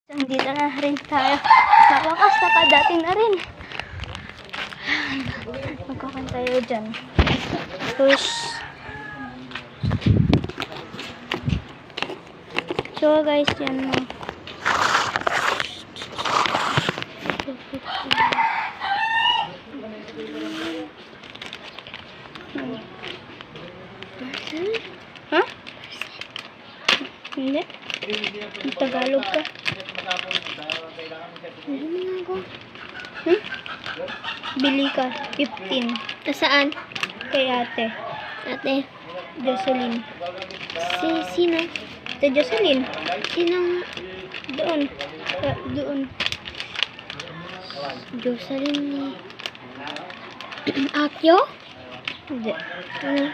Nandito na rin tayo. Sa wakas, nakadating na rin. Magkakan tayo dyan. Tapos, so guys, yan mo. Ha? Hindi? Tagalog ka. Bili ka. 15. Saan? Kay ate. Ate? Jocelyn. Sino? Ate Jocelyn. Sinong Doon. Doon. Jocelyn ni Akyo? Hindi. Ano?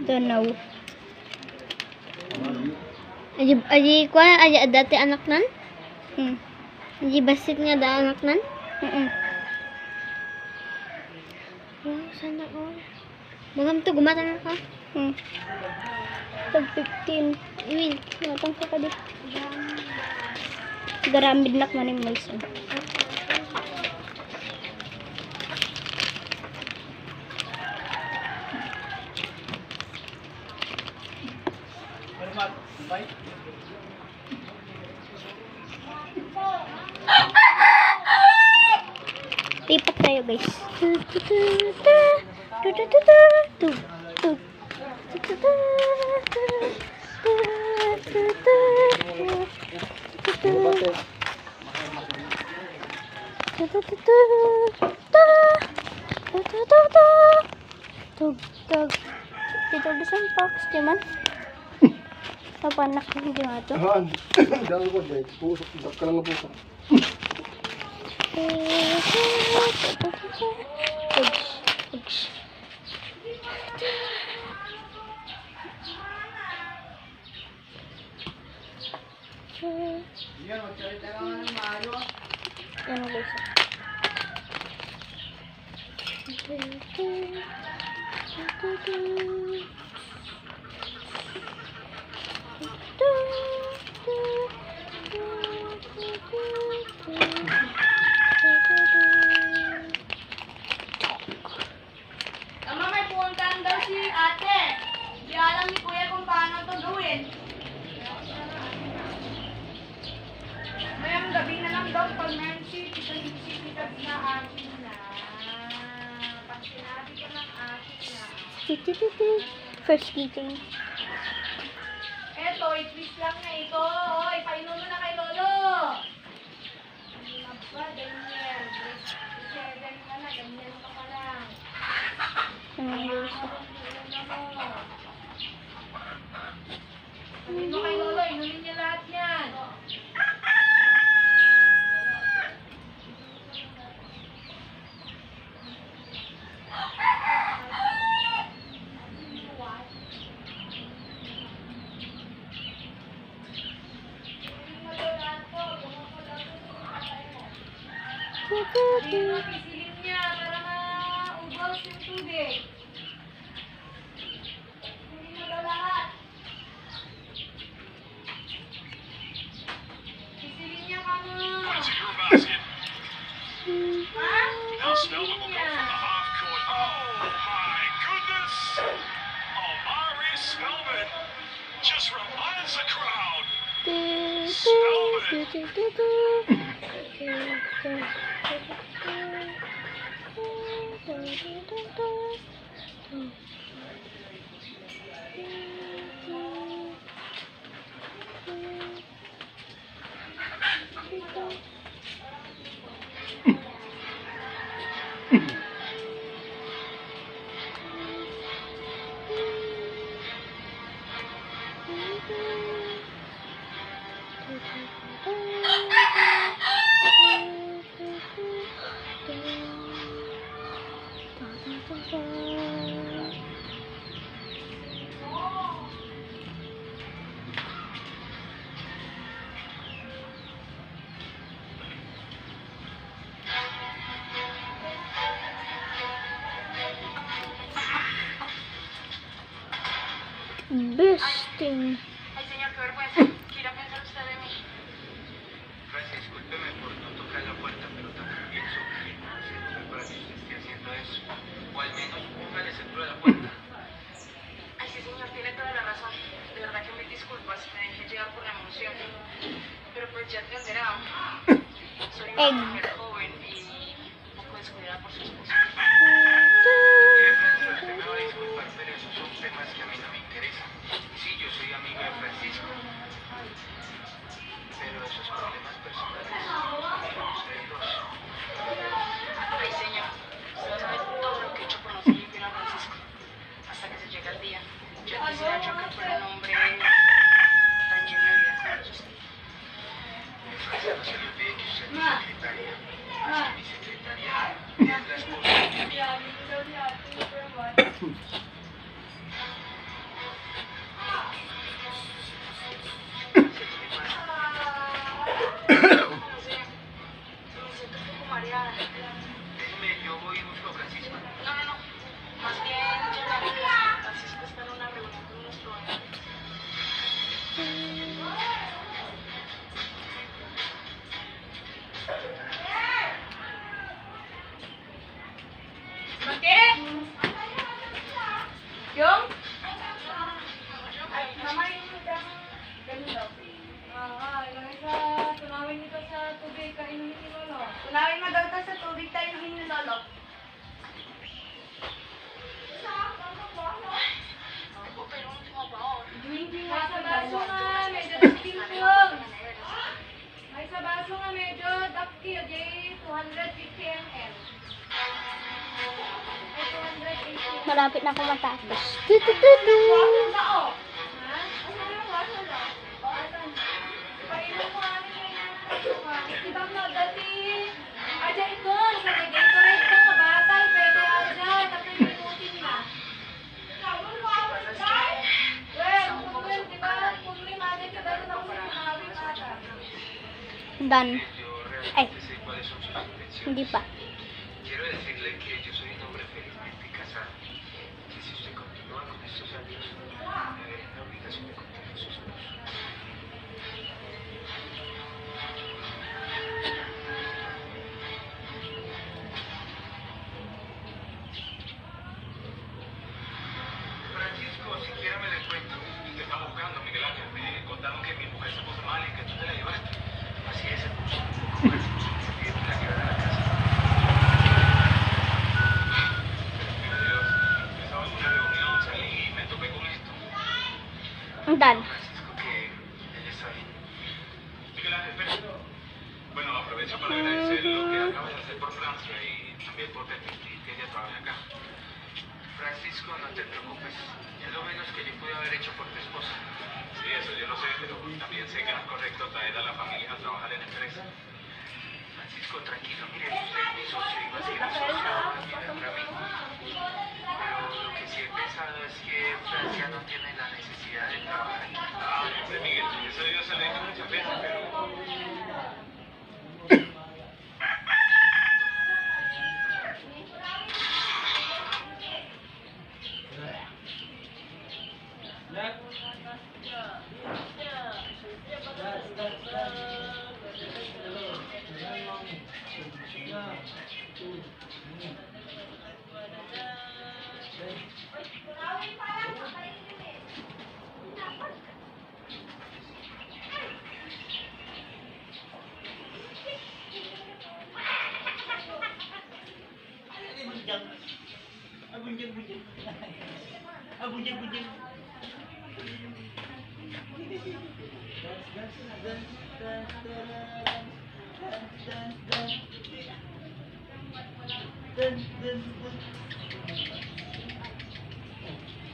Danaw. Aji ko aji dati anak nan? Hmm. Aji basit nga da anak nan? Oh, sana all. Magam to gumatan ka. Tag 15. Will. Matang ka di. Garamid nak man yung malso. Lipat tayo guys. Tug. Dito bisa ang box cuman. Apa anak ni dia tu? Jangan lupa deh, pusuk, kalau pusuk. Tama, may puntahan daw si ate. Di alam ni kuya kung paano to gawin. Mayang gabi na lang daw pag meron si kita na akin na. Pag sinabi ko ng akin na. First keychain. Eto, i-twist lang na ito. Oy, painom mo na kay Lolo. Aba, Daniel. 7 ka na, ganyan ka pa lang. Sabihin mo kay Lolo, inumin niya lahat yan. Sabihin mo, pisilin niya para maubos yung tubig. Hindi mo daw lahat. Pisilin niya ka mo. Points at your basket. Ha? Now Snowman will go from the half court. Oh my goodness! Omari Spellman just reminds the crowd. Besting. Ay, señor, ¿qué vergüenza? Quiero pensar usted de mí. chat ka, será. Soy Egg. una mujer joven y un poco descuidada por su esposo. Me va a disculpar, pero esos son temas que a mí no me interesan. Sí, yo soy amigo de Francisco, pero esos problemas personales son ustedes dos. Ay, señor, usted no sabe todo lo que he hecho por no ser infiel a Francisco. Hasta que se llega el día. Yo quisiera yo que fuera un hombre tan lleno de vida como es usted. Francia, no se le olvide que usted es mi secretaria. Soy mi secretaria y es la esposa de mi amigo. No sé, me siento un poco mareada. Déjeme, yo voy y busco a Francisco. No. Más bien, llega a mi casa. Francisco está en una reunión con unos proveedores. ¿Qué? Yung? Ay, mama yung ganun daw. Ilagay sa, tunawin nito sa tubig, kainin ni Lolo. Tunawin mo daw ito sa tubig tayo ng ni Lolo. Ako, pero hindi mo ba? May sa baso nga, medyo dakil yung. May sa baso nga, medyo dakil, jay 250 ml. Ay, 280 ml. Malapit na ako matapos. Waso na o. Ha? Ano yung waso na? O, asan? Painom mo kami ngayon. Ibang na, dati. Aja ito, sa Gatorade ko, batay, pwede aja. Tapos minutin na. Well, di ba? Kung limagay ka dahil ako sa kumawi ata. Done. Yo Ay. realmente sé cuáles son sus intenciones. Hindi pa. Quiero decirle que yo soy un hombre felizmente casado. Que si usted continúa con estos años, me veré en la obligación de contarle a su esposo. Francisco, siquiera me le cuento. Te está buscando, Miguel Ángel. Me contaron que mi mujer se puso mal y que tú te la llevaste. Así es, se puso un poco mal. Se pide que la llevara a la casa. Pero Dios, estaba en una reunión, salí y me topé con esto. Done. Francisco, que ella está bien. Miguel Ángel, espera. Bueno, aprovecho para agradecer lo que acaba de hacer por Francia y también por permitir que ella trabaje acá. Francisco, no te preocupes. Es lo menos que yo pude haber hecho por tu esposa. Sí, eso yo lo sé, pero también sé que no es correcto traer a la familia a trabajar en la empresa. Francisco, tranquilo, mire, usted es mi socio y va a ser mi socio también para mí. Pero lo que sí he pensado es que Francia no tiene la necesidad de trabajar aquí. Ah, hombre, Miguel, eso yo se lo he dicho muchas veces, pero...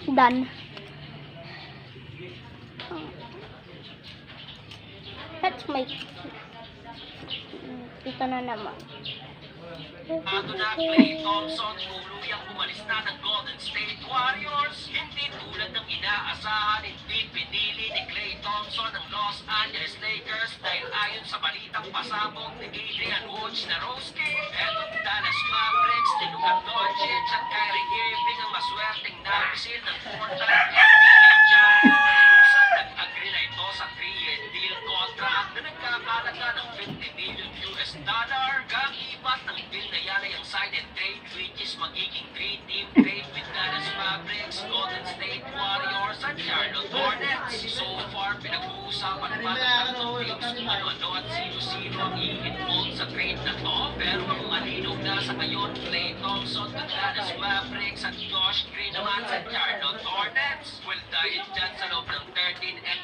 Done. Let's make... Ito na naman. Bago na Klay Thompson, tuluyang umalis na ng Golden State Warriors. Hindi tulad ng inaasahan, hindi pinili ni Klay Thompson ang Los Angeles Lakers dahil ayon sa balitang pasabog ni Adrian Wojnarowski, etong Dallas Mavericks, tinugat Doncic at Kyrie Irving ang maswerteng nabisil ng 4-time NBA champion. Saan nag-agree na ito sa 3-year deal contract na nagkakalaga ng $50 million Kagibat ng deal na yan ay ang sign and trade, which is magiging 3-team trade with Dallas Mavericks, Golden State Warriors at Charlotte Hornets. So far, pinag-uusapan pa ng tatlong teams ano at sino-sino ang i-involve sa trade na to. Pero ang malinaw na sa ngayon, Klay Thompson, Dallas Mavericks at Josh Green naman sa Charlotte Hornets. Well, dahil dyan sa loob ng 13 and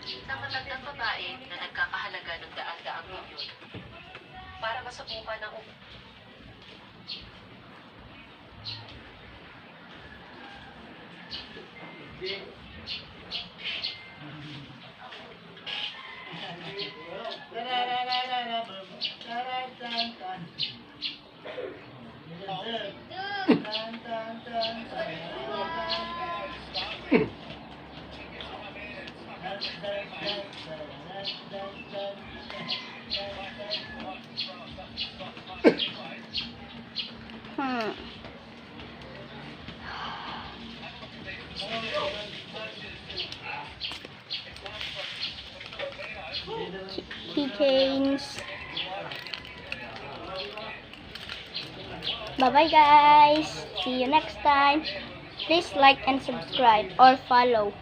Isang matandang babae na nagkakahalaga ng daan-daang milyon para masubukan ng keychains. Bye bye guys. See you next time. Please like and subscribe or follow.